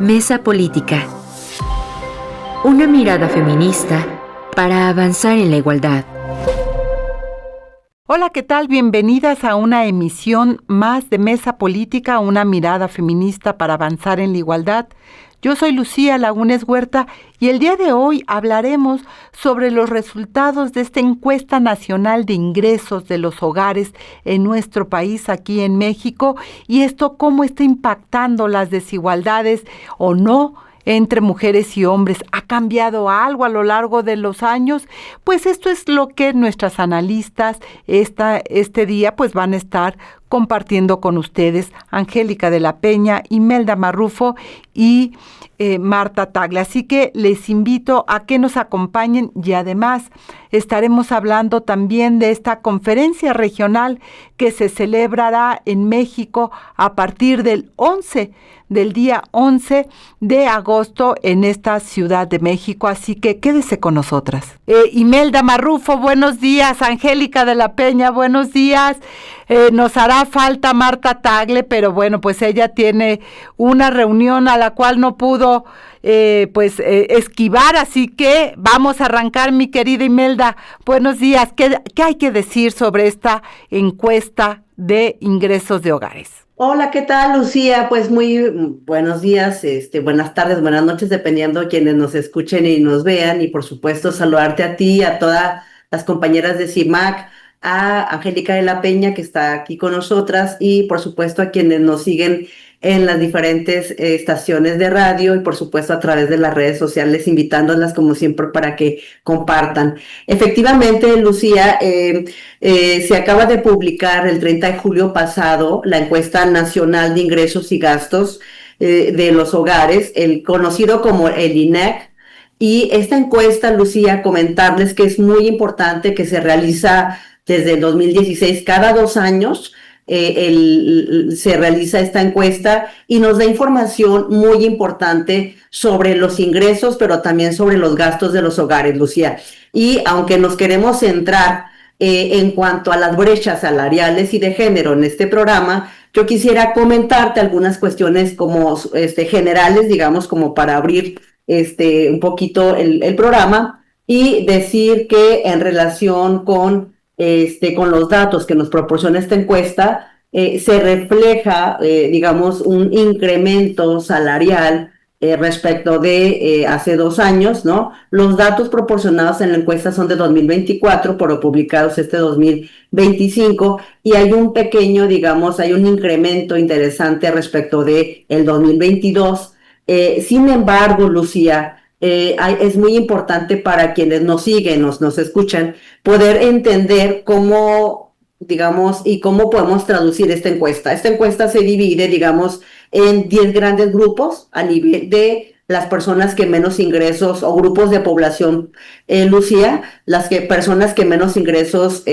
Mesa Política. Una mirada feminista para avanzar en la igualdad. Hola, ¿qué tal? Bienvenidas a una emisión más de Mesa Política, una mirada feminista para avanzar en la igualdad. Yo soy Lucía Lagunes Huerta y el día de hoy hablaremos sobre los resultados de esta encuesta nacional de ingresos de los hogares en nuestro país, aquí en México, y esto cómo está impactando las desigualdades o no entre mujeres y hombres. ¿Ha cambiado algo a lo largo de los años? Pues esto es lo que nuestras analistas este día pues van a estar compartiendo con ustedes, Angélica de la Peña, Imelda Marrufo y Marta Tagle. Así que les invito a que nos acompañen y además estaremos hablando también de esta conferencia regional que se celebrará en México a partir del día 11 de agosto en esta Ciudad de México, así que quédese con nosotras. Imelda Marrufo, buenos días. Angélica de la Peña, buenos días. Nos hará falta Marta Tagle, pero bueno, pues ella tiene una reunión a la cual no pudo esquivar, así que vamos a arrancar, mi querida Imelda. Buenos días. ¿Qué hay que decir sobre esta encuesta de ingresos de hogares? Hola, ¿qué tal, Lucía? Pues muy buenos días, buenas tardes, buenas noches, dependiendo de quienes nos escuchen y nos vean. Y por supuesto, saludarte a ti, a todas las compañeras de CIMAC, a Angélica de la Peña, que está aquí con nosotras, y por supuesto a quienes nos siguen en las diferentes estaciones de radio y por supuesto a través de las redes sociales, invitándolas como siempre para que compartan. Efectivamente, Lucía, se acaba de publicar el 30 de julio pasado la encuesta nacional de ingresos y gastos de los hogares, el conocido como el INEC. Y esta encuesta, Lucía, comentarles que es muy importante, que se realiza desde el 2016, cada 2 años, se realiza esta encuesta y nos da información muy importante sobre los ingresos, pero también sobre los gastos de los hogares, Lucía. Y aunque nos queremos centrar en cuanto a las brechas salariales y de género en este programa, yo quisiera comentarte algunas cuestiones como generales, digamos, como para abrir un poquito el programa y decir que en relación con los datos que nos proporciona esta encuesta, se refleja, digamos, un incremento salarial respecto de hace 2 años, ¿no? Los datos proporcionados en la encuesta son de 2024, pero publicados 2025, y hay un pequeño, digamos, hay un incremento interesante respecto de el 2022. Sin embargo, Lucía, es muy importante para quienes nos siguen, nos escuchan, poder entender cómo, digamos, y cómo podemos traducir esta encuesta. Esta encuesta se divide, digamos, en 10 grandes grupos a nivel de las personas que menos ingresos o grupos de población, Lucía, personas que menos ingresos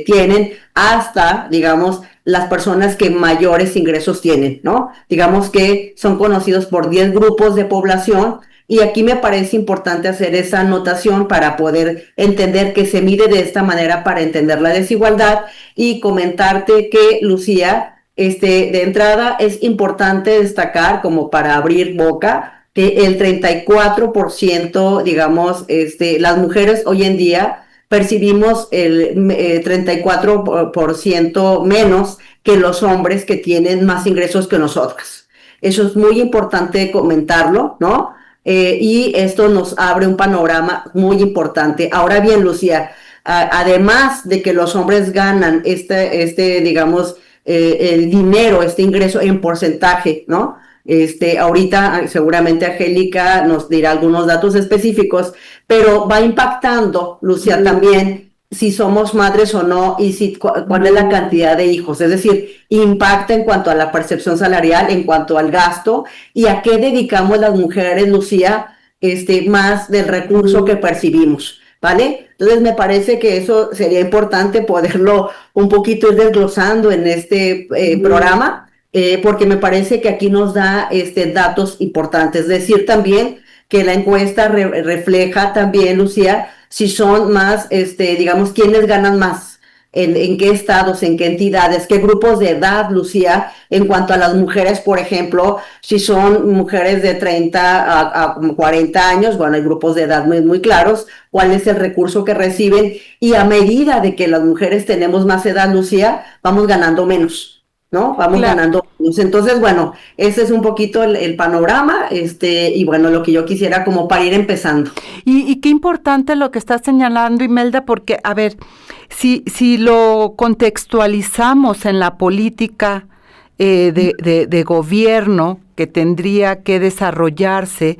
tienen, hasta, digamos, las personas que mayores ingresos tienen, ¿no? Digamos que son conocidos por 10 grupos de población. Y aquí me parece importante hacer esa anotación para poder entender que se mide de esta manera para entender la desigualdad y comentarte que, Lucía, de entrada es importante destacar, como para abrir boca, que el 34%, digamos, las mujeres hoy en día percibimos el 34% menos que los hombres que tienen más ingresos que nosotras. Eso es muy importante comentarlo, ¿no? Y esto nos abre un panorama muy importante. Ahora bien, Lucía, además de que los hombres ganan digamos, el dinero, este ingreso en porcentaje, ¿no? Ahorita seguramente Angélica nos dirá algunos datos específicos, pero va impactando, Lucía, también si somos madres o no y cuál es la cantidad de hijos. Es decir, impacta en cuanto a la percepción salarial, en cuanto al gasto y a qué dedicamos las mujeres, Lucía, más del recurso que percibimos, ¿vale? Entonces me parece que eso sería importante poderlo un poquito ir desglosando en este programa, porque me parece que aquí nos da datos importantes. Es decir, también que la encuesta refleja también, Lucía, si son más, digamos, quiénes ganan más. en qué estados, en qué entidades, qué grupos de edad, Lucía, en cuanto a las mujeres, por ejemplo, si son mujeres de 30 a 40 años, bueno, hay grupos de edad muy, muy claros, cuál es el recurso que reciben, y a medida de que las mujeres tenemos más edad, Lucía, vamos ganando menos, ¿no? Vamos Claro. ganando menos. Entonces, bueno, ese es un poquito el panorama, y bueno, lo que yo quisiera como para ir empezando. Y qué importante lo que estás señalando, Imelda, porque, a ver, si lo contextualizamos en la política de gobierno que tendría que desarrollarse,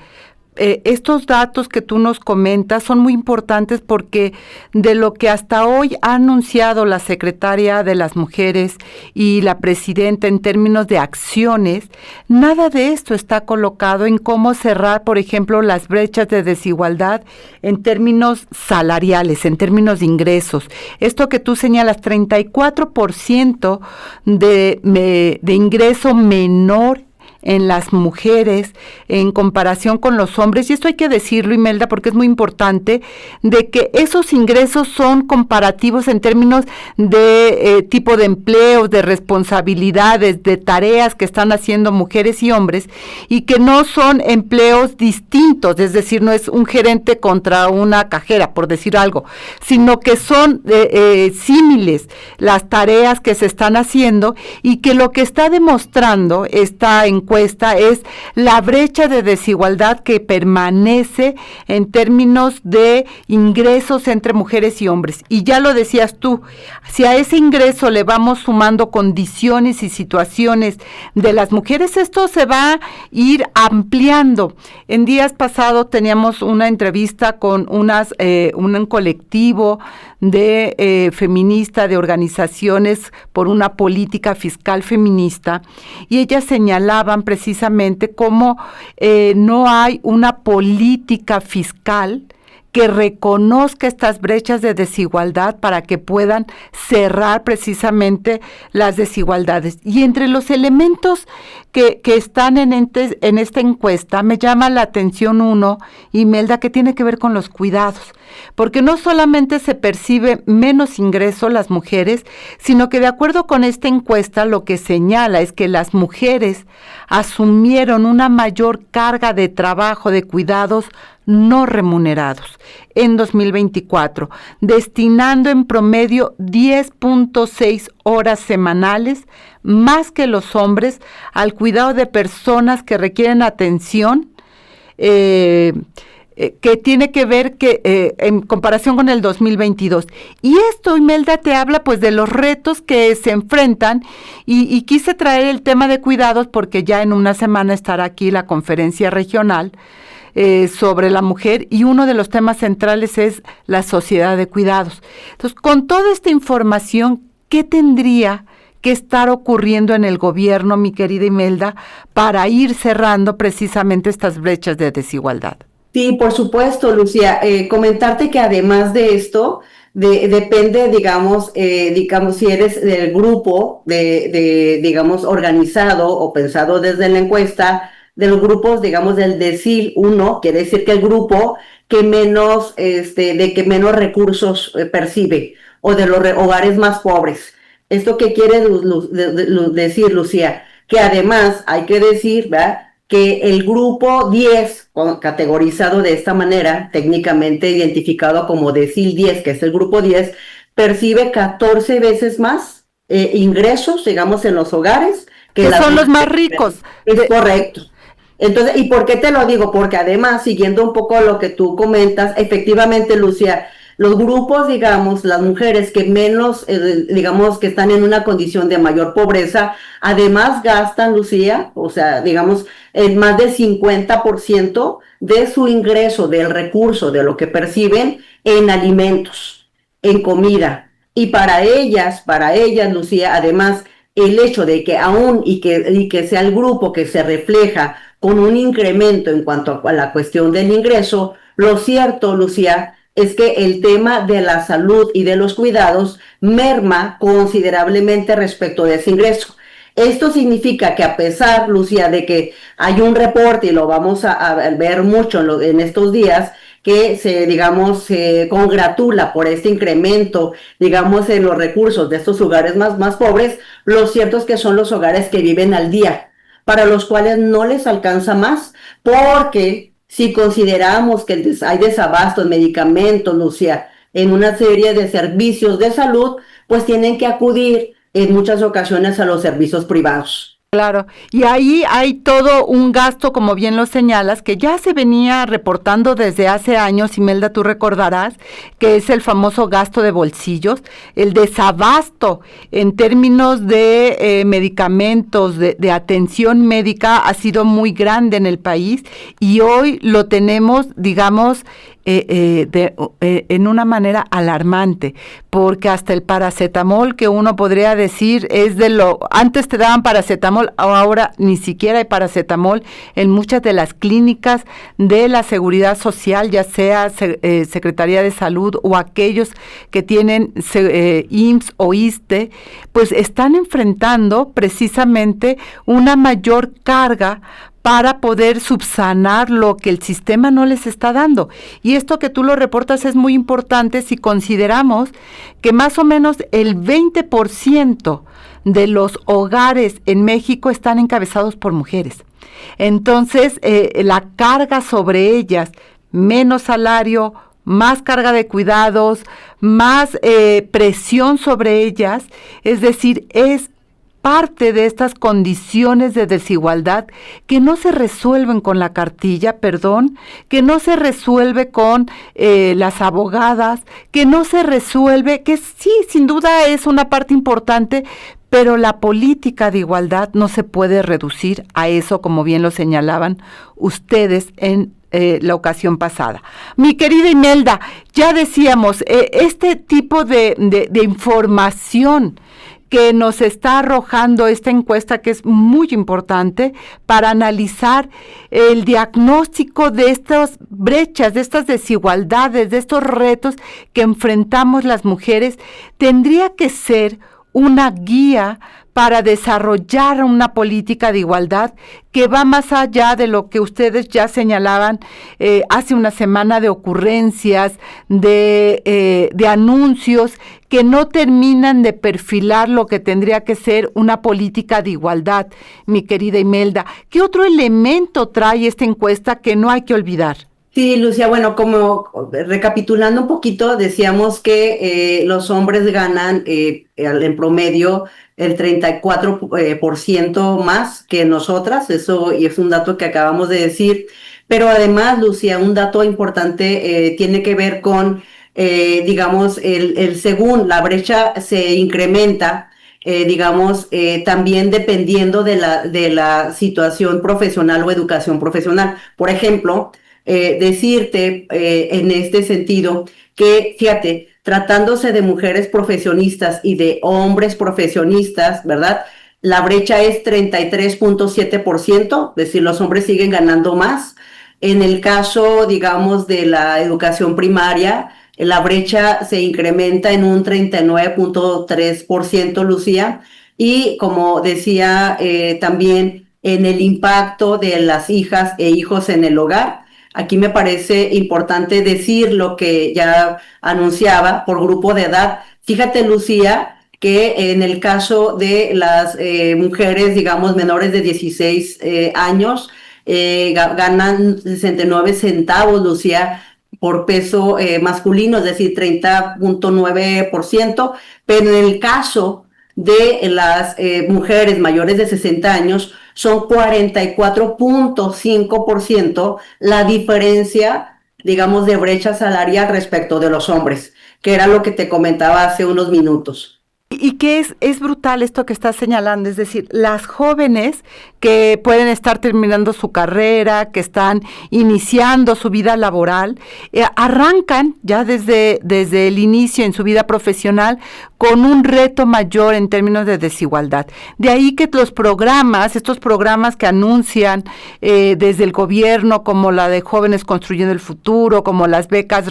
estos datos que tú nos comentas son muy importantes porque de lo que hasta hoy ha anunciado la secretaria de las Mujeres y la presidenta en términos de acciones, nada de esto está colocado en cómo cerrar, por ejemplo, las brechas de desigualdad en términos salariales, en términos de ingresos. Esto que tú señalas, 34% de ingreso menor en las mujeres en comparación con los hombres, y esto hay que decirlo, Imelda, porque es muy importante, de que esos ingresos son comparativos en términos de tipo de empleos, de responsabilidades, de tareas que están haciendo mujeres y hombres, y que no son empleos distintos, es decir, no es un gerente contra una cajera, por decir algo, sino que son símiles las tareas que se están haciendo, y que lo que está demostrando esta encuesta es la brecha de desigualdad que permanece en términos de ingresos entre mujeres y hombres. Y ya lo decías tú, si a ese ingreso le vamos sumando condiciones y situaciones de las mujeres, esto se va a ir ampliando. En días pasados teníamos una entrevista con un colectivo de feminista, de organizaciones por una política fiscal feminista, y ellas señalaban precisamente cómo no hay una política fiscal que reconozca estas brechas de desigualdad para que puedan cerrar precisamente las desigualdades. Y entre los elementos que están en esta encuesta, me llama la atención uno, Imelda, que tiene que ver con los cuidados, porque no solamente se percibe menos ingreso las mujeres, sino que de acuerdo con esta encuesta lo que señala es que las mujeres asumieron una mayor carga de trabajo de cuidados no remunerados en 2024, destinando en promedio 10.6 horas semanales más que los hombres al cuidado de personas que requieren atención, que tiene que ver en comparación con el 2022. Y esto, Imelda, te habla pues de los retos que se enfrentan, y quise traer el tema de cuidados porque ya en una semana estará aquí la conferencia regional sobre la mujer, y uno de los temas centrales es la sociedad de cuidados. Entonces, con toda esta información, ¿qué tendría que estar ocurriendo en el gobierno, mi querida Imelda, para ir cerrando precisamente estas brechas de desigualdad? Sí, por supuesto, Lucía. Comentarte que además de esto, depende, digamos, si eres del grupo digamos, organizado o pensado desde la encuesta, de los grupos, digamos, del decil 1, quiere decir que el grupo que menos, de que menos recursos percibe, o de los hogares más pobres. ¿Esto qué quiere decir, Lucía? Que además hay que decir, ¿verdad?, que el grupo 10, categorizado de esta manera, técnicamente identificado como decil 10, que es el grupo 10, percibe 14 veces más ingresos, digamos, en los hogares. Que son los más ricos. Es correcto. Entonces, ¿y por qué te lo digo? Porque además, siguiendo un poco lo que tú comentas, efectivamente, Lucía, los grupos, digamos, las mujeres que menos, digamos, que están en una condición de mayor pobreza, además gastan, Lucía, o sea, digamos, en más del 50% de su ingreso, del recurso, de lo que perciben, en alimentos, en comida. Y para ellas, Lucía, además, el hecho de que aún y que sea el grupo que se refleja con un incremento en cuanto a la cuestión del ingreso, lo cierto, Lucía, es que el tema de la salud y de los cuidados merma considerablemente respecto de ese ingreso. Esto significa que a pesar, Lucía, de que hay un reporte, y lo vamos a ver mucho en estos días, que se congratula por este incremento, digamos, en los recursos de estos hogares más pobres. Lo cierto es que son los hogares que viven al día, para los cuales no les alcanza más, porque si consideramos que hay desabasto en medicamentos, Lucía, en una serie de servicios de salud, pues tienen que acudir en muchas ocasiones a los servicios privados. Claro, y ahí hay todo un gasto, como bien lo señalas, que ya se venía reportando desde hace años, Imelda, tú recordarás, que es el famoso gasto de bolsillos, el desabasto en términos de medicamentos, de atención médica, ha sido muy grande en el país y hoy lo tenemos, digamos, en una manera alarmante, porque hasta el paracetamol, que uno podría decir antes te daban paracetamol, ahora ni siquiera hay paracetamol en muchas de las clínicas de la Seguridad Social, ya sea Secretaría de Salud o aquellos que tienen IMSS o ISSSTE, pues están enfrentando precisamente una mayor carga para poder subsanar lo que el sistema no les está dando. Y esto que tú lo reportas es muy importante si consideramos que más o menos el 20% de los hogares en México están encabezados por mujeres. Entonces, la carga sobre ellas, menos salario, más carga de cuidados, más presión sobre ellas, es decir, es parte de estas condiciones de desigualdad que no se resuelven con la cartilla, que no se resuelve con las abogadas, que no se resuelve, que sí, sin duda es una parte importante, pero la política de igualdad no se puede reducir a eso, como bien lo señalaban ustedes en la ocasión pasada. Mi querida Imelda, ya decíamos, este tipo de información que nos está arrojando esta encuesta, que es muy importante para analizar el diagnóstico de estas brechas, de estas desigualdades, de estos retos que enfrentamos las mujeres, tendría que ser una guía para desarrollar una política de igualdad que va más allá de lo que ustedes ya señalaban hace una semana, de ocurrencias, de anuncios que no terminan de perfilar lo que tendría que ser una política de igualdad, mi querida Imelda. ¿Qué otro elemento trae esta encuesta que no hay que olvidar? Sí, Lucía, bueno, como recapitulando un poquito, decíamos que los hombres ganan en promedio el 34% más que nosotras, eso y es un dato que acabamos de decir, pero además, Lucía, un dato importante tiene que ver con, digamos, según la brecha se incrementa, también dependiendo de la situación profesional o educación profesional. Por ejemplo, decirte en este sentido que, fíjate, tratándose de mujeres profesionistas y de hombres profesionistas, ¿verdad? La brecha es 33.7%, es decir, los hombres siguen ganando más. En el caso, digamos, de la educación primaria, la brecha se incrementa en un 39.3%, Lucía, y como decía también en el impacto de las hijas e hijos en el hogar. Aquí me parece importante decir lo que ya anunciaba por grupo de edad. Fíjate, Lucía, que en el caso de las mujeres, digamos, menores de 16 años, ganan 69 centavos, Lucía, por peso masculino, es decir, 30.9%, pero en el caso de las mujeres mayores de 60 años, son 44.5% la diferencia, digamos, de brecha salarial respecto de los hombres, que era lo que te comentaba hace unos minutos. Y que es brutal esto que estás señalando, es decir, las jóvenes que pueden estar terminando su carrera, que están iniciando su vida laboral, arrancan ya desde el inicio en su vida profesional con un reto mayor en términos de desigualdad. De ahí que estos programas que anuncian desde el gobierno, como la de Jóvenes Construyendo el Futuro, como las becas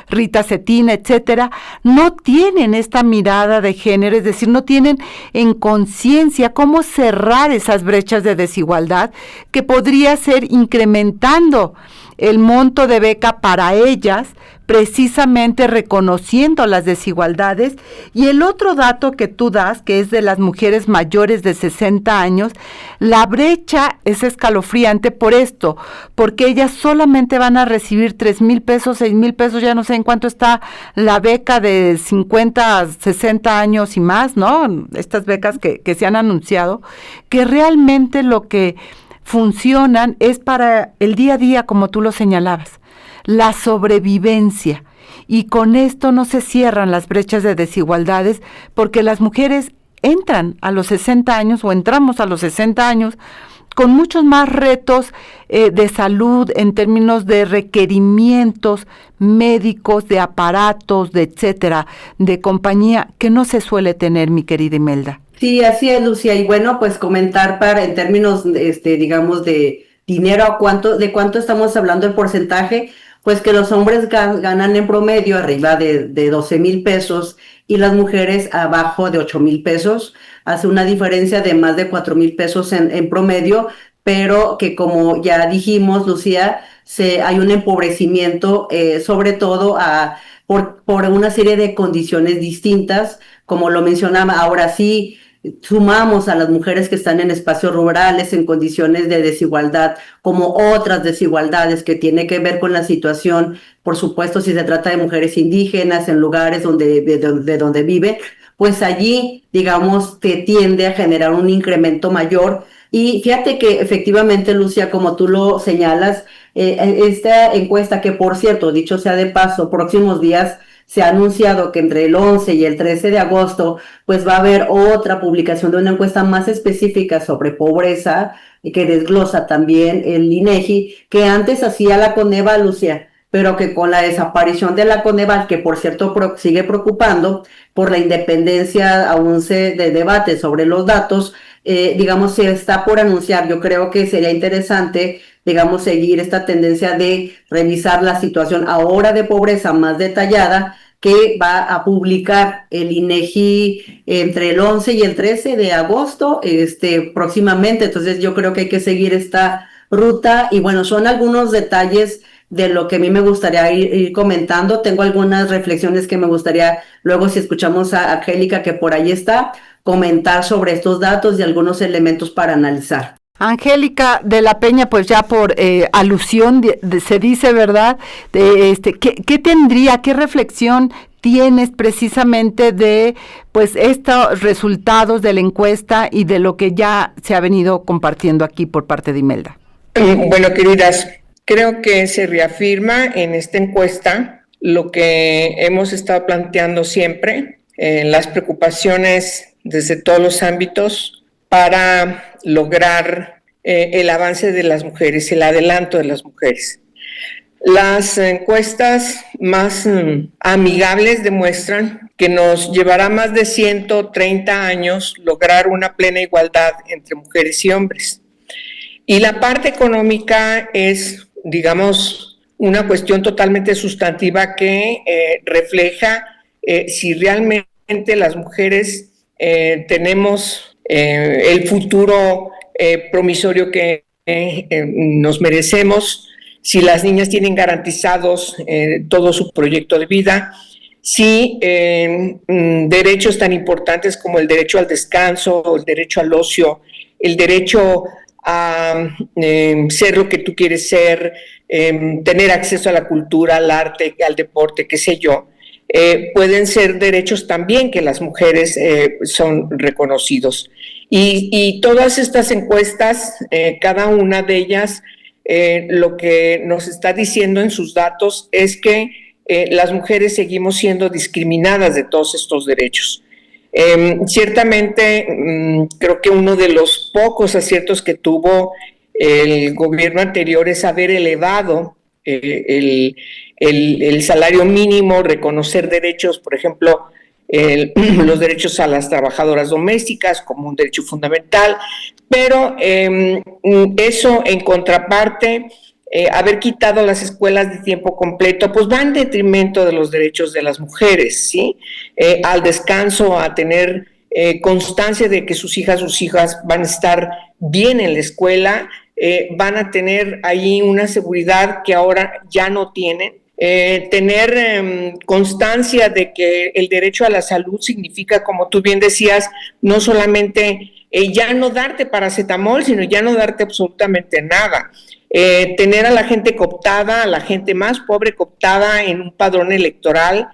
Rita Cetina, etcétera, no tienen esta mirada de género, es decir, no tienen en conciencia cómo cerrar esas brechas de desigualdad que podría ser incrementando el monto de beca para ellas, precisamente reconociendo las desigualdades. Y el otro dato que tú das, que es de las mujeres mayores de 60 años, la brecha es escalofriante por esto, porque ellas solamente van a recibir 3,000 pesos, 6,000 pesos, ya no sé en cuánto está la beca de 50, 60 años y más, ¿no? Estas becas que se han anunciado, que realmente lo que funcionan es para el día a día, como tú lo señalabas, la sobrevivencia. Y con esto no se cierran las brechas de desigualdades, porque las mujeres entran a los 60 años o entramos a los 60 años con muchos más retos de salud en términos de requerimientos médicos, de aparatos, de etcétera, de compañía, que no se suele tener, mi querida Imelda. Sí, así es, Lucía. Y bueno, pues comentar para en términos, digamos, de dinero, de cuánto estamos hablando el porcentaje, pues que los hombres ganan en promedio arriba de 12,000 pesos y las mujeres abajo de 8,000 pesos. Hace una diferencia de más de 4,000 pesos en promedio, pero que como ya dijimos, Lucía, hay un empobrecimiento, sobre todo por una serie de condiciones distintas, como lo mencionaba. Ahora sí, sumamos a las mujeres que están en espacios rurales en condiciones de desigualdad, como otras desigualdades que tiene que ver con la situación, por supuesto, si se trata de mujeres indígenas en lugares de donde viven, pues allí, digamos, te tiende a generar un incremento mayor. Y fíjate que efectivamente, Lucia, como tú lo señalas, esta encuesta, que por cierto, dicho sea de paso, próximos días se ha anunciado que entre el 11 y el 13 de agosto, pues va a haber otra publicación de una encuesta más específica sobre pobreza, que desglosa también el INEGI, que antes hacía la Coneval, Lucia, pero que con la desaparición de la Coneval, que por cierto sigue preocupando por la independencia, aún de debate sobre los datos, digamos, se está por anunciar. Yo creo que sería interesante, digamos, seguir esta tendencia de revisar la situación ahora de pobreza más detallada, que va a publicar el INEGI entre el 11 y el 13 de agosto, próximamente. Entonces yo creo que hay que seguir esta ruta. Y bueno, son algunos detalles de lo que a mí me gustaría ir comentando. Tengo algunas reflexiones que me gustaría, luego si escuchamos a Angélica, que por ahí está, comentar sobre estos datos y algunos elementos para analizar. Angélica de la Peña, pues ya por alusión se dice, ¿verdad? ¿Qué tendría, qué reflexión tienes precisamente de pues estos resultados de la encuesta y de lo que ya se ha venido compartiendo aquí por parte de Imelda? Bueno, queridas, creo que se reafirma en esta encuesta lo que hemos estado planteando siempre, las preocupaciones desde todos los ámbitos para lograr el avance de las mujeres, el adelanto de las mujeres. Las encuestas más amigables demuestran que nos llevará más de 130 años lograr una plena igualdad entre mujeres y hombres. Y la parte económica es, digamos, una cuestión totalmente sustantiva que refleja si realmente las mujeres tenemos el futuro promisorio que nos merecemos, si las niñas tienen garantizados todo su proyecto de vida, si derechos tan importantes como el derecho al descanso, el derecho al ocio, el derecho a ser lo que tú quieres ser, tener acceso a la cultura, al arte, al deporte, qué sé yo, pueden ser derechos también que las mujeres son reconocidos. Y todas estas encuestas, cada una de ellas, lo que nos está diciendo en sus datos es que las mujeres seguimos siendo discriminadas de todos estos derechos. Ciertamente, creo que uno de los pocos aciertos que tuvo el gobierno anterior es haber elevado el salario mínimo, reconocer derechos, por ejemplo, los derechos a las trabajadoras domésticas como un derecho fundamental, pero eso en contraparte, haber quitado las escuelas de tiempo completo, pues va en detrimento de los derechos de las mujeres, ¿sí? Al descanso, a tener constancia de que sus hijas van a estar bien en la escuela, van a tener ahí una seguridad que ahora ya no tienen. Tener constancia de que el derecho a la salud significa, como tú bien decías, no solamente ya no darte paracetamol, sino ya no darte absolutamente nada. Tener a la gente cooptada, a la gente más pobre cooptada en un padrón electoral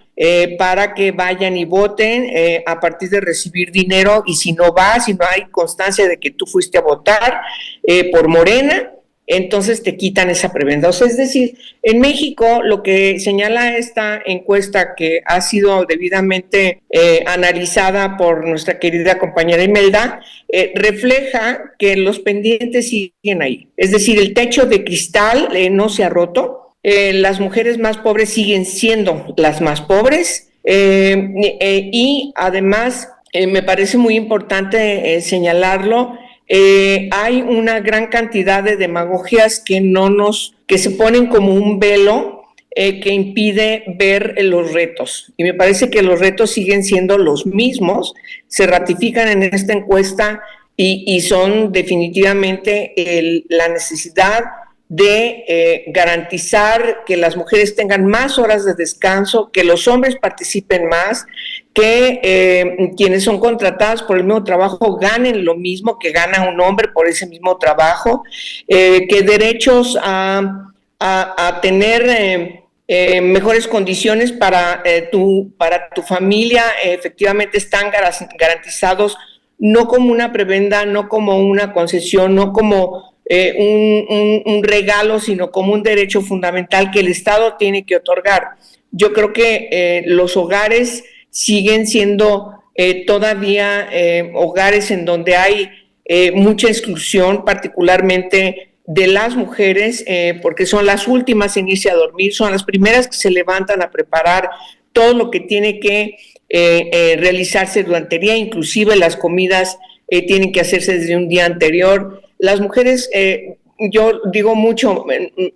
para que vayan y voten a partir de recibir dinero, y si no vas, si no hay constancia de que tú fuiste a votar por Morena, entonces te quitan esa prebenda. O sea, es decir, en México lo que señala esta encuesta, que ha sido debidamente analizada por nuestra querida compañera Imelda, refleja que los pendientes siguen ahí. Es decir, el techo de cristal no se ha roto, las mujeres más pobres siguen siendo las más pobres, y además me parece muy importante señalarlo. Hay una gran cantidad de demagogias que se ponen como un velo que impide ver los retos. Y me parece que los retos siguen siendo los mismos, se ratifican en esta encuesta y son definitivamente la necesidad de garantizar que las mujeres tengan más horas de descanso, que los hombres participen más, que quienes son contratadas por el mismo trabajo ganen lo mismo que gana un hombre por ese mismo trabajo, que derechos a tener mejores condiciones para tu familia efectivamente están garantizados, no como una prebenda, no como una concesión, no como un regalo, sino como un derecho fundamental que el Estado tiene que otorgar. Yo creo que los hogares siguen siendo todavía hogares en donde hay mucha exclusión, particularmente de las mujeres, porque son las últimas en irse a dormir, son las primeras que se levantan a preparar todo lo que tiene que realizarse durante el día, inclusive las comidas tienen que hacerse desde un día anterior. Las mujeres, yo digo mucho,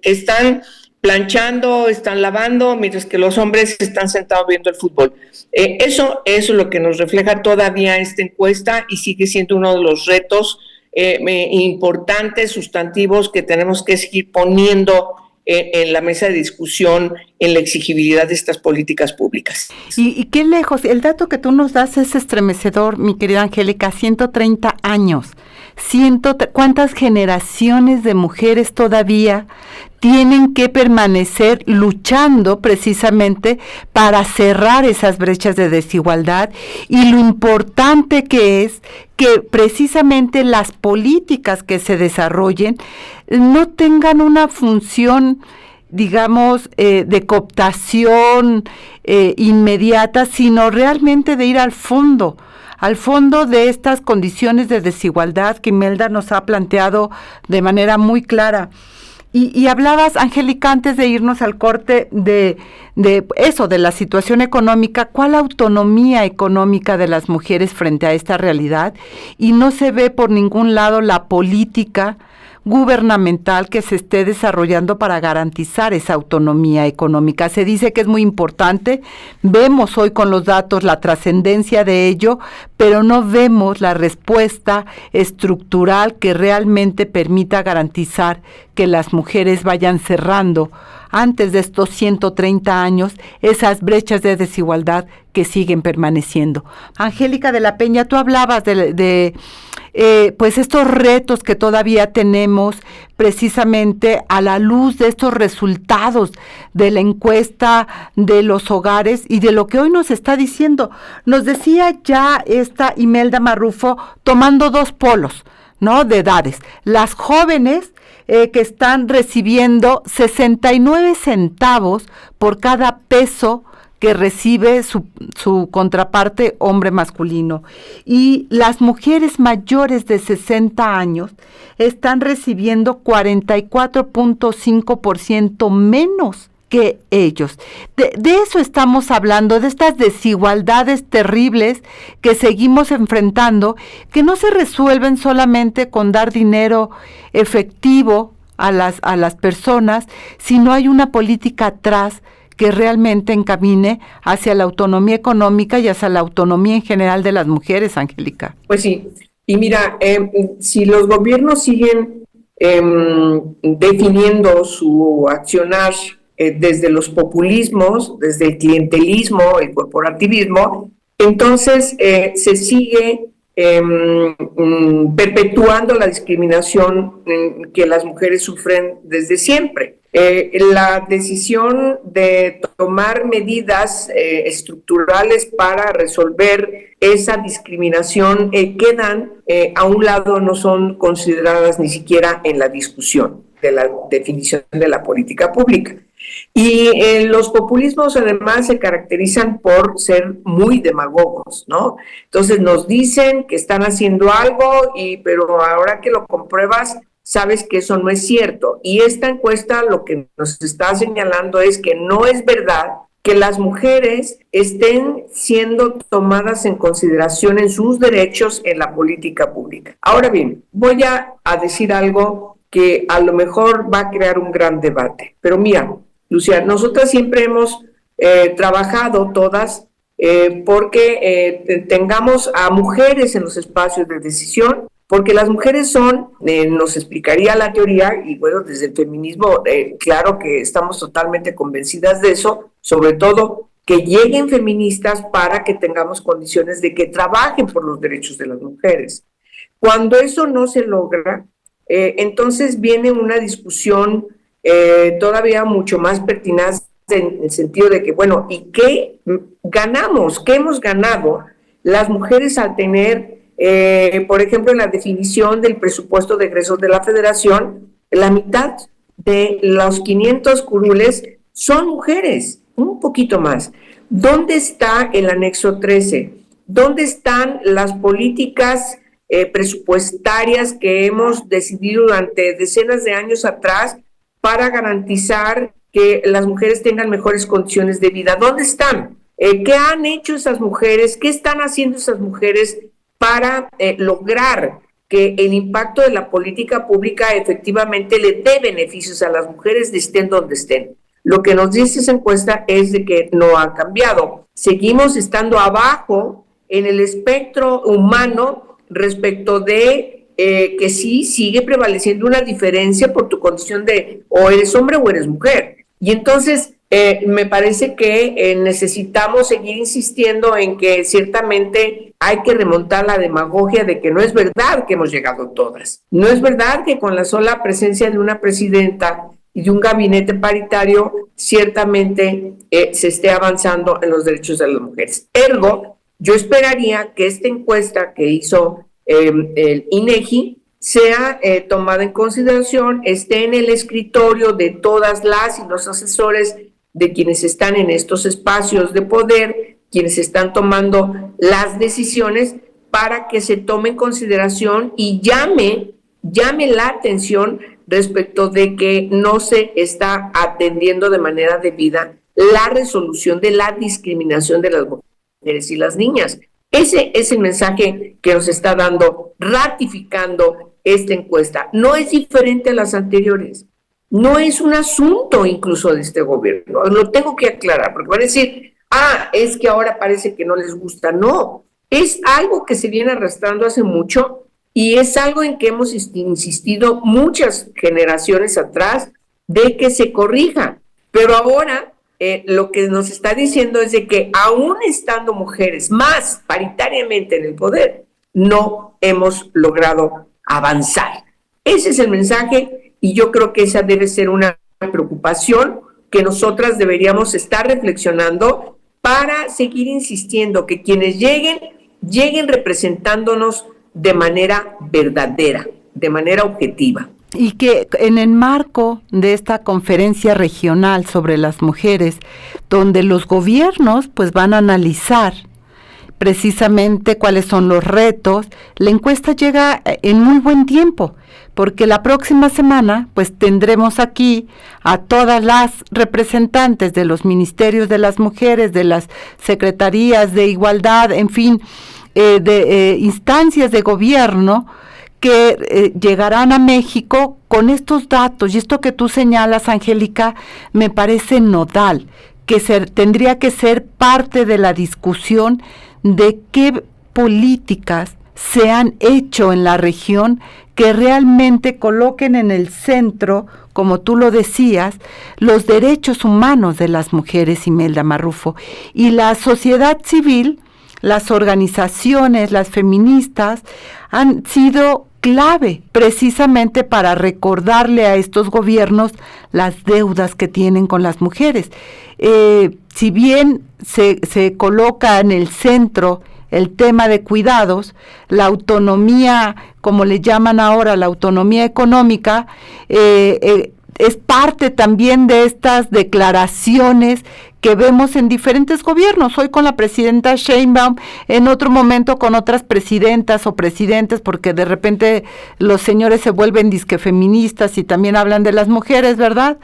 están planchando, están lavando, mientras que los hombres están sentados viendo el fútbol. Eso es lo que nos refleja todavía esta encuesta y sigue siendo uno de los retos importantes, sustantivos, que tenemos que seguir poniendo en la mesa de discusión, en la exigibilidad de estas políticas públicas. Y qué lejos, el dato que tú nos das es estremecedor, mi querida Angélica, 130 años. ¿Cuántas generaciones de mujeres todavía tienen que permanecer luchando precisamente para cerrar esas brechas de desigualdad? Y lo importante que es que precisamente las políticas que se desarrollen no tengan una función, digamos, de cooptación inmediata, sino realmente de ir al fondo de estas condiciones de desigualdad que Imelda nos ha planteado de manera muy clara. Y hablabas, Angélica, antes de irnos al corte, de eso, de la situación económica. ¿Cuál autonomía económica de las mujeres frente a esta realidad? Y no se ve por ningún lado la política gubernamental que se esté desarrollando para garantizar esa autonomía económica. Se dice que es muy importante, vemos hoy con los datos la trascendencia de ello, pero no vemos la respuesta estructural que realmente permita garantizar que las mujeres vayan cerrando antes de estos 130 años esas brechas de desigualdad que siguen permaneciendo. Angélica de la Peña, tú hablabas de pues estos retos que todavía tenemos precisamente a la luz de estos resultados de la encuesta de los hogares y de lo que hoy nos está diciendo. Nos decía ya esta Imelda Marrufo, tomando dos polos, ¿no?, de edades. Las jóvenes que están recibiendo 69 centavos por cada peso que recibe su contraparte hombre masculino. Y las mujeres mayores de 60 años están recibiendo 44.5% menos que ellos. De eso estamos hablando, de estas desigualdades terribles que seguimos enfrentando, que no se resuelven solamente con dar dinero efectivo a las personas, sino hay una política atrás que realmente encamine hacia la autonomía económica y hacia la autonomía en general de las mujeres, Angélica. Pues sí, y mira, si los gobiernos siguen definiendo su accionar desde los populismos, desde el clientelismo, el corporativismo. Entonces se sigue perpetuando la discriminación que las mujeres sufren desde siempre. La decisión de tomar medidas estructurales para resolver esa discriminación quedan a un lado, no son consideradas ni siquiera en la discusión de la definición de la política pública. Y los populismos además se caracterizan por ser muy demagogos, ¿no? Entonces nos dicen que están haciendo algo, pero ahora que lo compruebas, sabes que eso no es cierto. Y esta encuesta lo que nos está señalando es que no es verdad que las mujeres estén siendo tomadas en consideración en sus derechos en la política pública. Ahora bien, voy a decir algo que a lo mejor va a crear un gran debate. Pero mira, Lucía, nosotras siempre hemos trabajado todas porque tengamos a mujeres en los espacios de decisión, porque las mujeres son, nos explicaría la teoría, y bueno, desde el feminismo, claro que estamos totalmente convencidas de eso, sobre todo que lleguen feministas para que tengamos condiciones de que trabajen por los derechos de las mujeres. Cuando eso no se logra, entonces viene una discusión todavía mucho más pertinaz en el sentido de que, bueno, ¿y qué ganamos? ¿Qué hemos ganado las mujeres al tener, por ejemplo, en la definición del presupuesto de egresos de la Federación, la mitad de los 500 curules son mujeres, un poquito más? ¿Dónde está el anexo 13? ¿Dónde están las políticas presupuestarias que hemos decidido durante decenas de años atrás para garantizar que las mujeres tengan mejores condiciones de vida? ¿Dónde están? ¿Qué han hecho esas mujeres? ¿Qué están haciendo esas mujeres para lograr que el impacto de la política pública efectivamente le dé beneficios a las mujeres, estén donde estén? Lo que nos dice esa encuesta es de que no ha cambiado. Seguimos estando abajo en el espectro humano respecto de que sí sigue prevaleciendo una diferencia por tu condición de o eres hombre o eres mujer. Y entonces me parece que necesitamos seguir insistiendo en que ciertamente hay que remontar la demagogia de que no es verdad que hemos llegado todas. No es verdad que con la sola presencia de una presidenta y de un gabinete paritario ciertamente se esté avanzando en los derechos de las mujeres. Ergo, yo esperaría que esta encuesta que hizo el INEGI sea tomada en consideración, esté en el escritorio de todas las y los asesores de quienes están en estos espacios de poder, quienes están tomando las decisiones, para que se tome en consideración y llame la atención respecto de que no se está atendiendo de manera debida la resolución de la discriminación de las mujeres y las niñas. Ese es el mensaje que nos está dando, ratificando esta encuesta. No es diferente a las anteriores. No es un asunto incluso de este gobierno. Lo tengo que aclarar, porque van a decir, es que ahora parece que no les gusta. No, es algo que se viene arrastrando hace mucho y es algo en que hemos insistido muchas generaciones atrás de que se corrija. Pero ahora lo que nos está diciendo es de que aún estando mujeres más paritariamente en el poder, no hemos logrado avanzar. Ese es el mensaje y yo creo que esa debe ser una preocupación que nosotras deberíamos estar reflexionando para seguir insistiendo que quienes lleguen representándonos de manera verdadera, de manera objetiva. Y que en el marco de esta conferencia regional sobre las mujeres, donde los gobiernos pues van a analizar precisamente cuáles son los retos, la encuesta llega en muy buen tiempo, porque la próxima semana pues tendremos aquí a todas las representantes de los ministerios de las mujeres, de las secretarías de igualdad, en fin, de instancias de gobierno, que llegarán a México con estos datos, y esto que tú señalas, Angélica, me parece nodal, que tendría que ser parte de la discusión de qué políticas se han hecho en la región que realmente coloquen en el centro, como tú lo decías, los derechos humanos de las mujeres, Imelda Marrufo. Y la sociedad civil, las organizaciones, las feministas, han sido clave precisamente para recordarle a estos gobiernos las deudas que tienen con las mujeres. Si bien se coloca en el centro el tema de cuidados, la autonomía, como le llaman ahora, la autonomía económica, es parte también de estas declaraciones que vemos en diferentes gobiernos, hoy con la presidenta Sheinbaum, en otro momento con otras presidentas o presidentes, porque de repente los señores se vuelven disque feministas y también hablan de las mujeres, ¿verdad?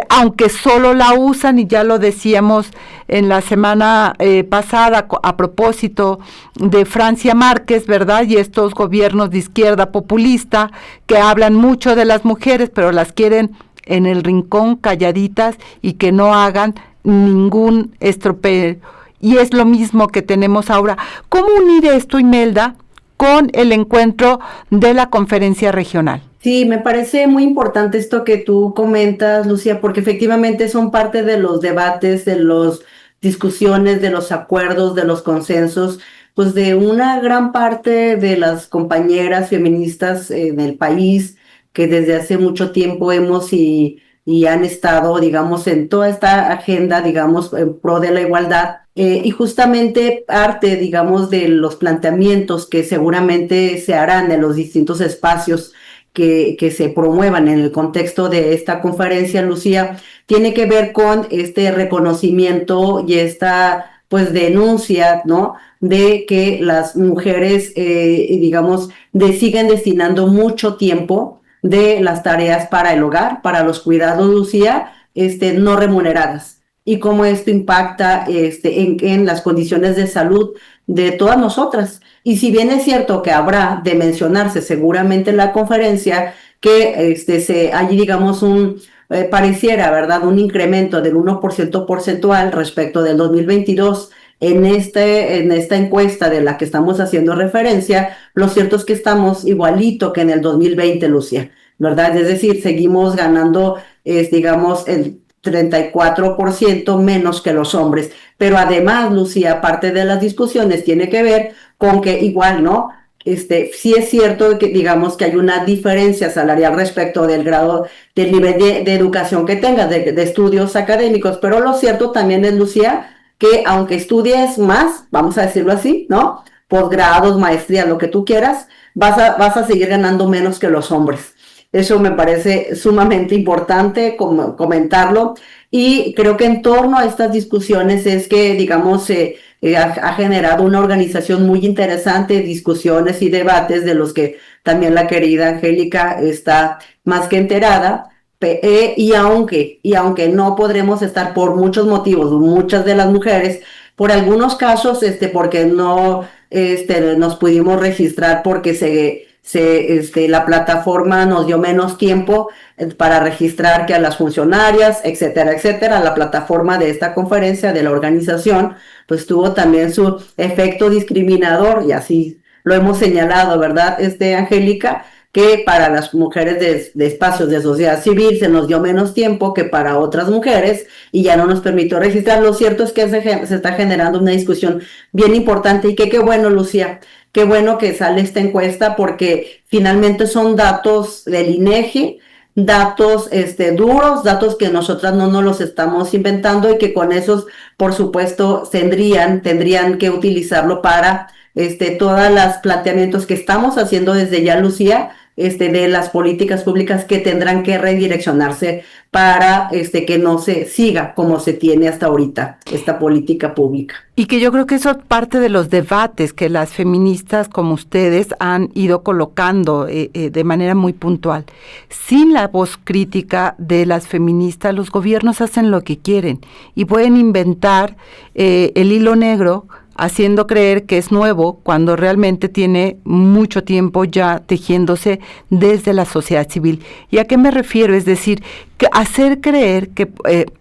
Aunque solo la usan, y ya lo decíamos en la semana pasada a propósito de Francia Márquez, ¿verdad? Y estos gobiernos de izquierda populista que hablan mucho de las mujeres, pero las quieren en el rincón calladitas y que no hagan ningún estropeo. Y es lo mismo que tenemos ahora. ¿Cómo unir esto, Imelda, con el encuentro de la conferencia regional? Sí, me parece muy importante esto que tú comentas, Lucía, porque efectivamente son parte de los debates, de las discusiones, de los acuerdos, de los consensos, pues de una gran parte de las compañeras feministas en el país que desde hace mucho tiempo hemos y han estado, digamos, en toda esta agenda, digamos, en pro de la igualdad. Y justamente parte, digamos, de los planteamientos que seguramente se harán en los distintos espacios que se promuevan en el contexto de esta conferencia, Lucía, tiene que ver con este reconocimiento y esta, pues, denuncia, ¿no?, de que las mujeres, digamos, siguen destinando mucho tiempo de las tareas para el hogar, para los cuidados, Lucía, no remuneradas, y cómo esto impacta en las condiciones de salud de todas nosotras. Y si bien es cierto que habrá de mencionarse seguramente en la conferencia que hay, digamos, pareciera, ¿verdad?, un incremento del 1% porcentual respecto del 2022, en esta encuesta de la que estamos haciendo referencia, lo cierto es que estamos igualito que en el 2020, Lucía, ¿verdad? Es decir, seguimos ganando, digamos, el 34% menos que los hombres. Pero además, Lucía, parte de las discusiones tiene que ver con que igual, ¿no?, sí es cierto que, digamos, que hay una diferencia salarial respecto del grado, del nivel de educación que tengas, de estudios académicos, pero lo cierto también es, Lucía, que aunque estudies más, vamos a decirlo así, ¿no?, posgrados, maestrías, lo que tú quieras, vas a seguir ganando menos que los hombres. Eso me parece sumamente importante comentarlo, y creo que en torno a estas discusiones es que, digamos, ha generado una organización muy interesante, discusiones y debates de los que también la querida Angélica está más que enterada. Y aunque no podremos estar por muchos motivos, muchas de las mujeres, por algunos casos, porque no nos pudimos registrar porque la plataforma nos dio menos tiempo para registrar que a las funcionarias, etcétera, etcétera. La plataforma de esta conferencia de la organización, pues tuvo también su efecto discriminador, y así lo hemos señalado, ¿verdad, Angélica?, que para las mujeres de espacios de sociedad civil se nos dio menos tiempo que para otras mujeres y ya no nos permitió registrar. Lo cierto es que se está generando una discusión bien importante, y que qué bueno, Lucía, qué bueno que sale esta encuesta, porque finalmente son datos del INEGI, datos duros, datos que nosotras no nos los estamos inventando, y que con esos, por supuesto, tendrían que utilizarlo para todos los planteamientos que estamos haciendo desde ya, Lucía, de las políticas públicas que tendrán que redireccionarse para que no se siga como se tiene hasta ahorita esta política pública. Y que yo creo que eso es parte de los debates que las feministas como ustedes han ido colocando de manera muy puntual. Sin la voz crítica de las feministas, los gobiernos hacen lo que quieren y pueden inventar el hilo negro, haciendo creer que es nuevo cuando realmente tiene mucho tiempo ya tejiéndose desde la sociedad civil. ¿Y a qué me refiero? Es decir, que hacer creer que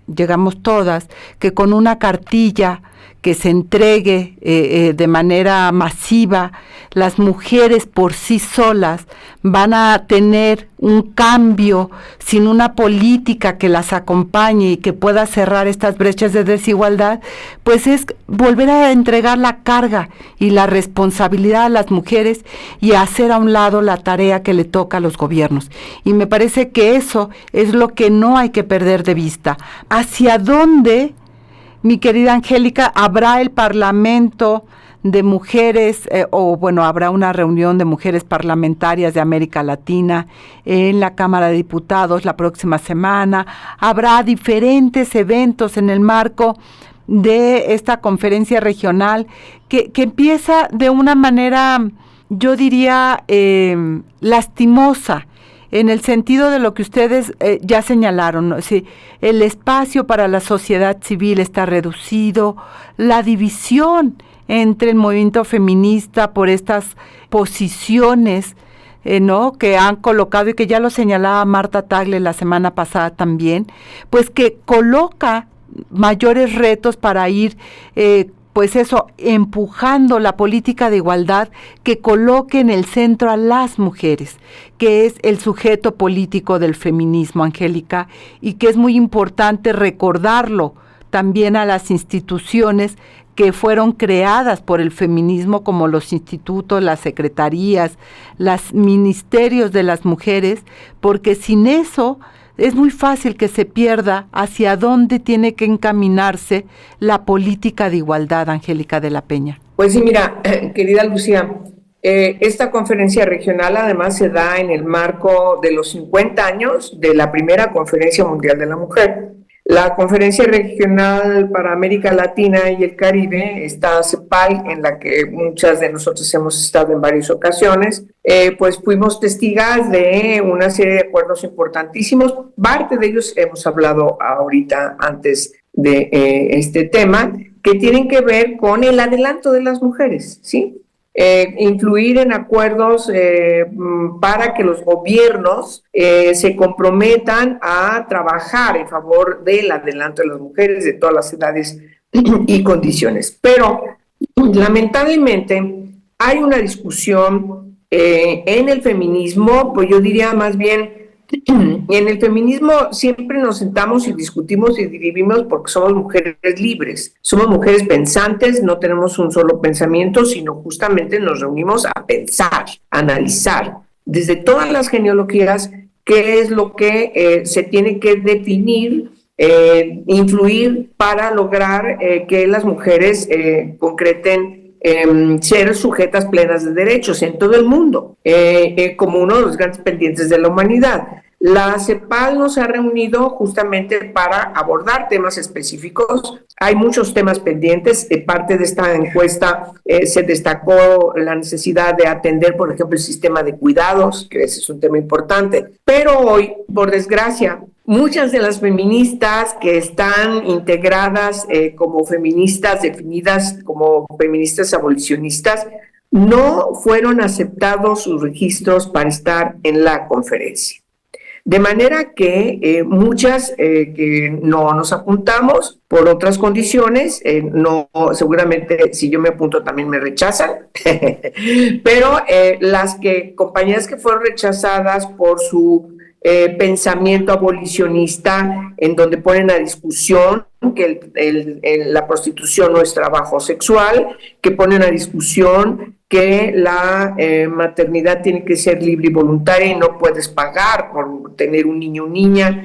llegamos todas, que con una cartilla que se entregue de manera masiva, las mujeres por sí solas van a tener un cambio sin una política que las acompañe y que pueda cerrar estas brechas de desigualdad, pues es volver a entregar la carga y la responsabilidad a las mujeres y hacer a un lado la tarea que le toca a los gobiernos. Y me parece que eso es lo que no hay que perder de vista. ¿Hacia dónde, mi querida Angélica, habrá el Parlamento de mujeres, habrá una reunión de mujeres parlamentarias de América Latina en la Cámara de Diputados la próxima semana? Habrá diferentes eventos en el marco de esta conferencia regional que empieza de una manera, yo diría, lastimosa, en el sentido de lo que ustedes ya señalaron, ¿no? Sí, el espacio para la sociedad civil está reducido, la división entre el movimiento feminista por estas posiciones ¿no?, que han colocado, y que ya lo señalaba Marta Tagle la semana pasada también, pues que coloca mayores retos para ir empujando la política de igualdad que coloque en el centro a las mujeres, que es el sujeto político del feminismo, Angélica, y que es muy importante recordarlo también a las instituciones que fueron creadas por el feminismo, como los institutos, las secretarías, los ministerios de las mujeres, porque sin eso es muy fácil que se pierda hacia dónde tiene que encaminarse la política de igualdad, Angélica de la Peña. Pues sí, mira, querida Lucía, esta conferencia regional además se da en el marco de los 50 años de la primera Conferencia Mundial de la Mujer. La Conferencia Regional para América Latina y el Caribe, esta CEPAL, en la que muchas de nosotros hemos estado en varias ocasiones, pues fuimos testigas de una serie de acuerdos importantísimos. Parte de ellos hemos hablado ahorita antes de este tema, que tienen que ver con el adelanto de las mujeres, ¿sí? Influir en acuerdos para que los gobiernos se comprometan a trabajar en favor del adelanto de las mujeres de todas las edades y condiciones. Pero lamentablemente hay una discusión en el feminismo, pues yo diría más bien, en el feminismo siempre nos sentamos y discutimos y dividimos porque somos mujeres libres, somos mujeres pensantes, no tenemos un solo pensamiento, sino justamente nos reunimos a pensar, a analizar desde todas las genealogías qué es lo que se tiene que definir, influir para lograr que las mujeres concreten ser sujetas plenas de derechos en todo el mundo, como uno de los grandes pendientes de la humanidad. La CEPAL nos ha reunido justamente para abordar temas específicos. Hay muchos temas pendientes. Parte de esta encuesta se destacó la necesidad de atender, por ejemplo, el sistema de cuidados, que ese es un tema importante. Pero hoy, por desgracia, muchas de las feministas que están integradas como feministas, definidas como feministas abolicionistas, no fueron aceptados sus registros para estar en la conferencia. De manera que muchas que no nos apuntamos por otras condiciones, no, seguramente si yo me apunto también me rechazan, pero las compañeras que fueron rechazadas por su pensamiento abolicionista, en donde ponen a discusión que la prostitución no es trabajo sexual, que ponen a discusión que la maternidad tiene que ser libre y voluntaria y no puedes pagar por tener un niño o niña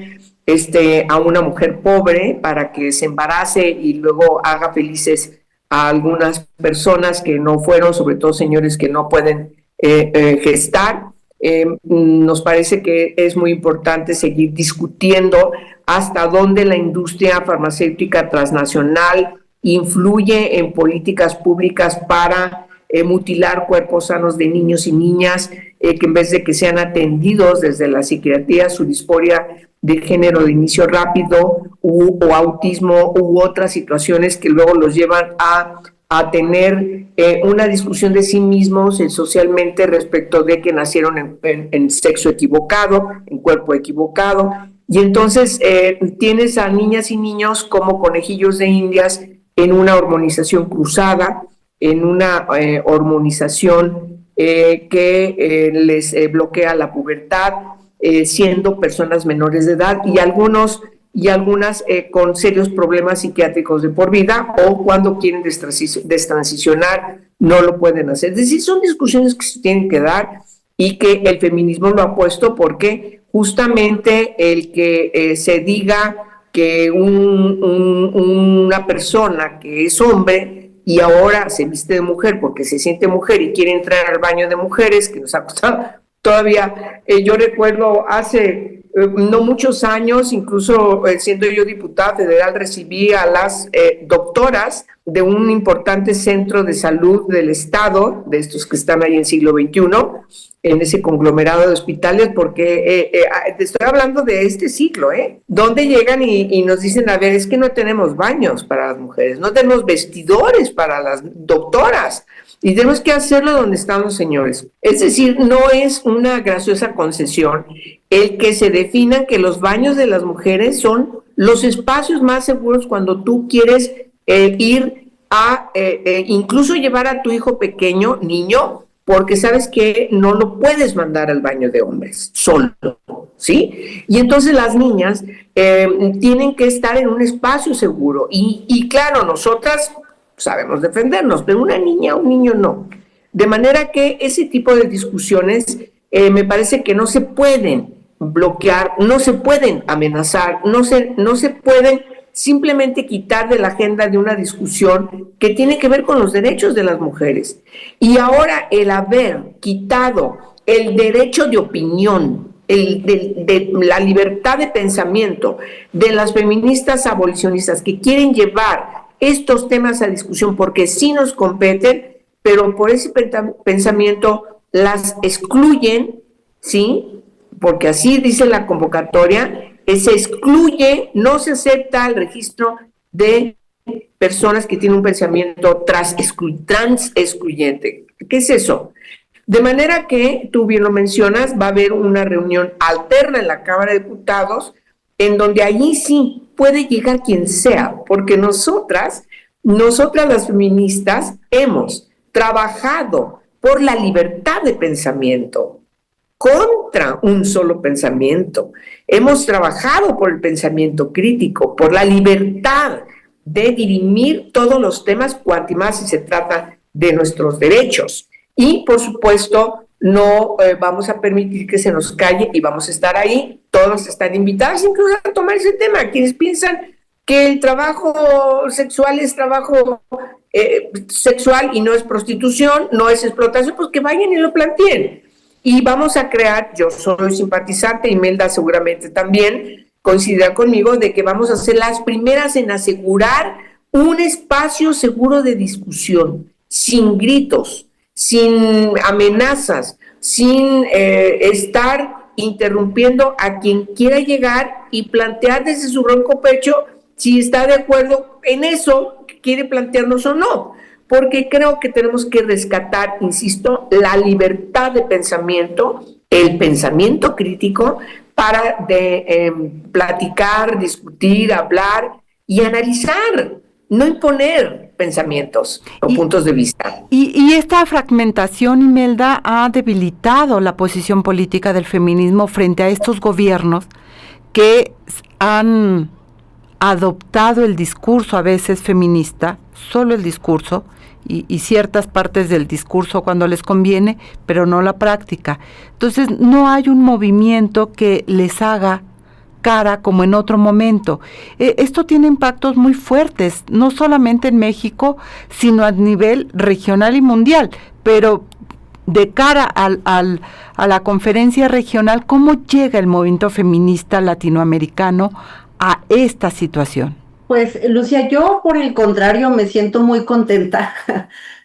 a una mujer pobre para que se embarace y luego haga felices a algunas personas que no fueron, sobre todo señores que no pueden gestar. Nos parece que es muy importante seguir discutiendo hasta dónde la industria farmacéutica transnacional influye en políticas públicas para mutilar cuerpos sanos de niños y niñas, que en vez de que sean atendidos desde la psiquiatría, su disforia de género de inicio rápido o autismo u otras situaciones que luego los llevan a tener una discusión de sí mismos socialmente respecto de que nacieron en sexo equivocado, en cuerpo equivocado, y entonces tienes a niñas y niños como conejillos de indias en una hormonización cruzada, en una hormonización que les bloquea la pubertad, siendo personas menores de edad y algunas con serios problemas psiquiátricos de por vida, o cuando quieren destransicionar no lo pueden hacer. Es decir, son discusiones que se tienen que dar y que el feminismo lo ha puesto, porque justamente el que se diga que una persona que es hombre y ahora se viste de mujer porque se siente mujer y quiere entrar al baño de mujeres, que nos ha costado todavía, yo recuerdo hace no muchos años, incluso siendo yo diputada federal, recibí a las doctoras de un importante centro de salud del estado, de estos que están ahí en siglo XXI, en ese conglomerado de hospitales, porque te estoy hablando de este siglo, donde llegan y nos dicen, a ver, es que no tenemos baños para las mujeres, no tenemos vestidores para las doctoras, y tenemos que hacerlo donde están los señores. Es decir, no es una graciosa concesión el que se defina que los baños de las mujeres son los espacios más seguros cuando tú quieres ir a incluso llevar a tu hijo pequeño, niño, porque sabes que no lo puedes mandar al baño de hombres solo, ¿sí? Y entonces las niñas tienen que estar en un espacio seguro. Y claro, nosotras sabemos defendernos, pero una niña o un niño no. De manera que ese tipo de discusiones me parece que no se pueden bloquear, no se pueden amenazar, no se pueden simplemente quitar de la agenda de una discusión que tiene que ver con los derechos de las mujeres. Y ahora el haber quitado el derecho de opinión, de la libertad de pensamiento de las feministas abolicionistas que quieren llevar estos temas a discusión porque sí nos competen, pero por ese pensamiento las excluyen, ¿sí? Porque así dice la convocatoria, se excluye, no se acepta el registro de personas que tienen un pensamiento trans excluyente. ¿Qué es eso? De manera que, tú bien lo mencionas, va a haber una reunión alterna en la Cámara de Diputados, en donde allí sí puede llegar quien sea, porque nosotras las feministas hemos trabajado por la libertad de pensamiento, contra un solo pensamiento. Hemos trabajado por el pensamiento crítico, por la libertad de dirimir todos los temas, cuanto más si se trata de nuestros derechos. Y, por supuesto, no vamos a permitir que se nos calle y vamos a estar ahí. Todos están invitados incluso a tomar ese tema. Quienes piensan que el trabajo sexual es trabajo sexual y no es prostitución, no es explotación, pues que vayan y lo planteen. Y vamos a crear, yo soy simpatizante, Imelda seguramente también coincidirá conmigo, de que vamos a ser las primeras en asegurar un espacio seguro de discusión, sin gritos, sin amenazas, sin estar interrumpiendo a quien quiera llegar y plantear desde su ronco pecho si está de acuerdo en eso que quiere plantearnos o no. Porque creo que tenemos que rescatar, insisto, la libertad de pensamiento, el pensamiento crítico, para platicar, discutir, hablar y analizar, no imponer pensamientos o puntos de vista. Y esta fragmentación, Imelda, ha debilitado la posición política del feminismo frente a estos gobiernos que han adoptado el discurso a veces feminista, solo el discurso, y ciertas partes del discurso cuando les conviene, pero no la práctica. Entonces no hay un movimiento que les haga cara como en otro momento. Esto tiene impactos muy fuertes, no solamente en México, sino a nivel regional y mundial, pero de cara a la conferencia regional, ¿cómo llega el movimiento feminista latinoamericano a esta situación? Pues, Lucía, yo por el contrario me siento muy contenta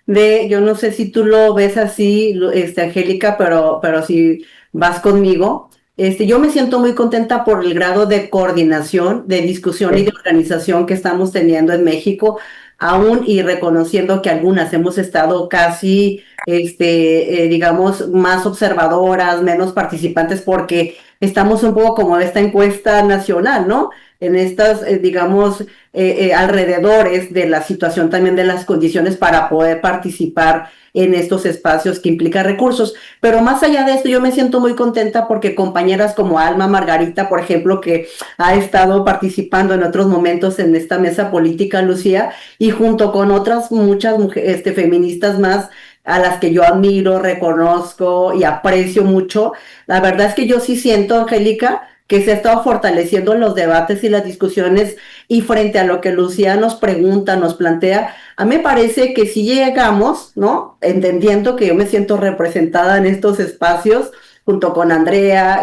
yo no sé si tú lo ves así, Angélica, pero si vas conmigo, yo me siento muy contenta por el grado de coordinación, de discusión y de organización que estamos teniendo en México, aún y reconociendo que algunas hemos estado casi, digamos, más observadoras, menos participantes, porque estamos un poco como esta encuesta nacional, ¿no? En estas, alrededores de la situación también de las condiciones para poder participar en estos espacios que implican recursos. Pero más allá de esto, yo me siento muy contenta porque compañeras como Alma Margarita, por ejemplo, que ha estado participando en otros momentos en esta mesa política, Lucía, y junto con otras muchas mujeres, feministas más, a las que yo admiro, reconozco y aprecio mucho. La verdad es que yo sí siento, Angélica, que se ha estado fortaleciendo en los debates y las discusiones, y frente a lo que Lucía nos pregunta, nos plantea, a mí me parece que si llegamos, ¿no? Entendiendo que yo me siento representada en estos espacios, junto con Andrea,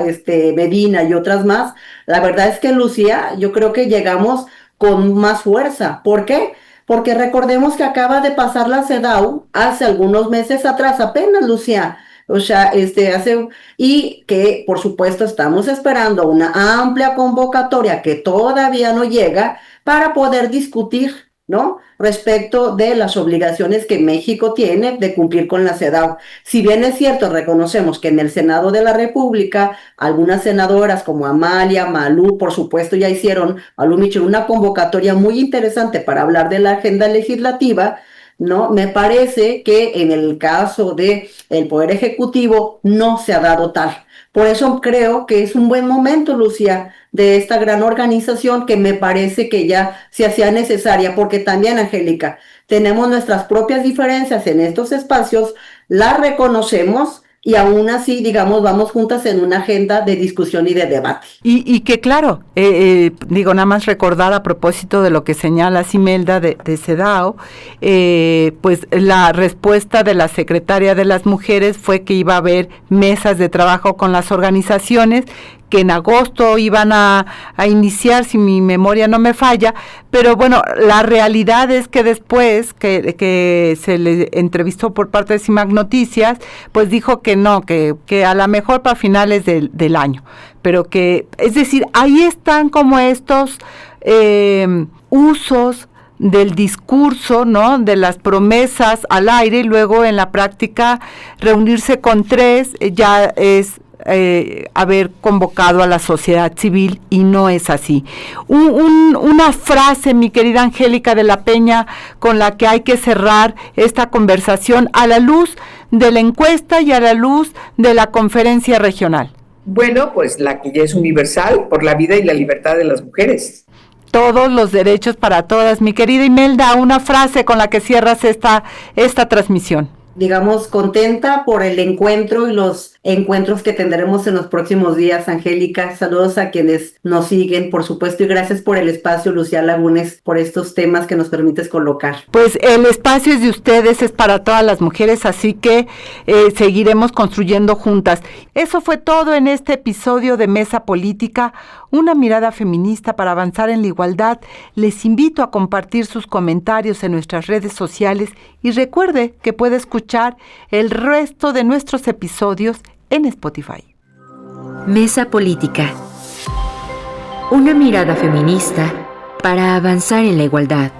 Medina y otras más, la verdad es que, Lucía, yo creo que llegamos con más fuerza. ¿Por qué? Porque recordemos que acaba de pasar la CEDAW hace algunos meses atrás, apenas, Lucía. O sea, y que por supuesto estamos esperando una amplia convocatoria que todavía no llega para poder discutir, ¿no? Respecto de las obligaciones que México tiene de cumplir con la CEDAW. Si bien es cierto, reconocemos que en el Senado de la República, algunas senadoras como Amalia, Malú, por supuesto, ya hicieron, Malú Michel, una convocatoria muy interesante para hablar de la agenda legislativa, ¿no? Me parece que en el caso del Poder Ejecutivo no se ha dado tal. Por eso creo que es un buen momento, Lucía, de esta gran organización que me parece que ya se hacía necesaria, porque también, Angélica, tenemos nuestras propias diferencias en estos espacios, las reconocemos y aún así, digamos, vamos juntas en una agenda de discusión y de debate. Y que claro, nada más recordar a propósito de lo que señala Imelda de CEDAW, pues la respuesta de la secretaria de las mujeres fue que iba a haber mesas de trabajo con las organizaciones, que en agosto iban a iniciar, si mi memoria no me falla, pero bueno, la realidad es que después que se le entrevistó por parte de CIMAC Noticias, pues dijo que no, que a lo mejor para finales del año, pero que, es decir, ahí están como estos usos del discurso, ¿no?, de las promesas al aire, y luego en la práctica reunirse con tres ya es haber convocado a la sociedad civil, y no es así. Una frase, mi querida Angélica de la Peña, con la que hay que cerrar esta conversación a la luz de la encuesta y a la luz de la conferencia regional. Bueno, pues la que ya es universal, por la vida y la libertad de las mujeres. Todos los derechos para todas. Mi querida Imelda, una frase con la que cierras esta transmisión. Digamos, contenta por el encuentro y los encuentros que tendremos en los próximos días, Angélica. Saludos a quienes nos siguen, por supuesto, y gracias por el espacio, Lucía Lagunes, por estos temas que nos permites colocar. Pues el espacio es de ustedes, es para todas las mujeres, así que seguiremos construyendo juntas. Eso fue todo en este episodio de Mesa Política, una mirada feminista para avanzar en la igualdad. Les invito a compartir sus comentarios en nuestras redes sociales y recuerde que puede escuchar el resto de nuestros episodios en Spotify. Mesa Política. Una mirada feminista para avanzar en la igualdad.